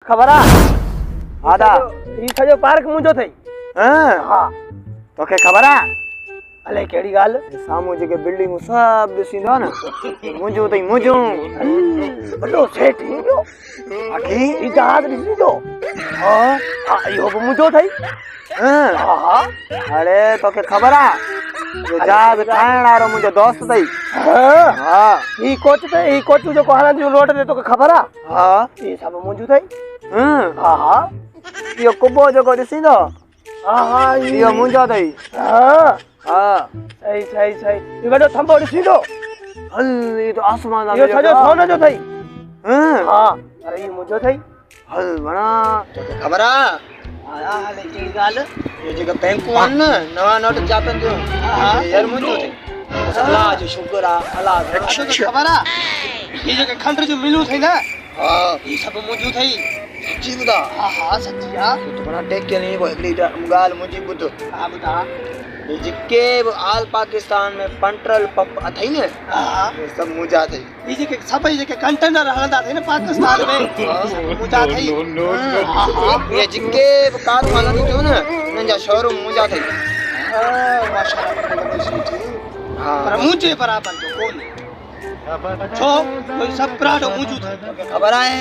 खबर आ आदा ई सजो पार्क मुंजो थई हां हां तोखे खबर आ अले केड़ी गाल सामू जेके बिल्डिंग सब दिसिंदो न मुंजो तई मुंजो बड़ो सेठ मुंजो आखी ई जहाज दिसिंदो हां हां इहो बि मुंजो थई हां हां अरे तोखे खबर आ ये जहाज ठाहिण वारो मुंजो दोस्त तई हां हां ई कोच जो हलंदी रोड ते तोखे खबर आ हां ई सब मुंजो थई हां हां हां इहो कुबो जेको दिसिंदो हां हां इहो मुंजो तई हां हां सही ई वडो थंबो दिसिंदो हल ये तो आसमान इहो सजो सोन जो थई हां हां अरे ई मुंजो थई हल बणा तोखे खबर आ आया हले केड़ी गाल ये जेका बैंकू आहिनि न नवां नोट छापनि थियूं यार मुंहिंजो अथई अलाह जो शुक्र आहे अलाह जो तोखे खबर आ ई जेके खंड जो मिलू थई न हा ई सब मुंजो थई सच्ची ॿुधा हां हां सच्ची आ तूं त बड़ा टेकियल नहीं कोई हिकिड़ी ॻाल्हि मुंहिंजी ॿुध हां बुधा ये जेके बि आल पाकिस्तान में पेट्रोल पंप अथई न हां ये सभु मुंहिंजा अथई ई जेके सभई जेके कंटेनर हलंदा थई न पाकिस्तान में मुंजा थई हां हां ये जेके बि कारूं हलंदियूं थियूं न उन्हनि जा शोरूम मुंहिंजा अथई हां माशाअल्लाह हा पर मुंजे बराबर जो कोन छो कोई सब प्राडो मुंजो थई तोखे ख़बर आहे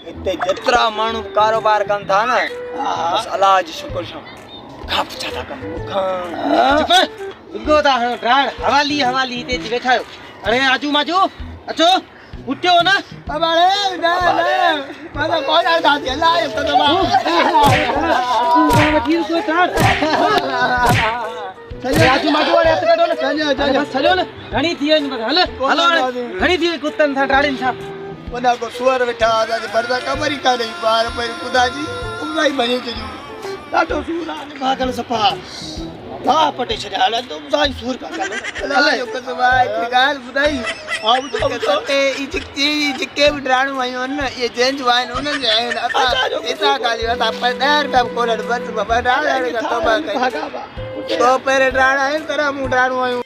हिते जेतिरा माण्हू कारोबार कनि था न बसि अलाह जे शुक्र सां खप छा था कनि चुप बिगो ता ड्राण हवाली ते बैठा हो अरे आजू माजू अचो उठो ना बाबाड़े ना माना कौन आ दादी अल्लाह ये तो ठीक को ड्राण चलो आजू माजू वाले हथ कढो ना चलो चलो ना घणी थी वई हल हलो घणी थी वई कुत्तन था ड्राणिन था वॾा को सुअर वेठा हुआ बरदा ख़बर ई कान्हे ॿार पहिरीं ख़ुदा जी उंगाई भॼे चयो ॾाढो सूर आहे भागल सफ़ा वाह पटे छॾिया हल तो साईं सूर का अलाह जो कसम आहे हिकिड़ी ॻाल्हि ॿुधाई जेके बि ड्राणूं आयूं आहिनि न इहे जंहिंजूं आहिनि उन्हनि जा आहिनि असां हितां ॻाल्हियूं असां 10 रुपया बि कोन्हनि बसि ॿ ड्राण कई तो पहिरें ड्राण आहिनि तरह मूं ड्राणूं आहियूं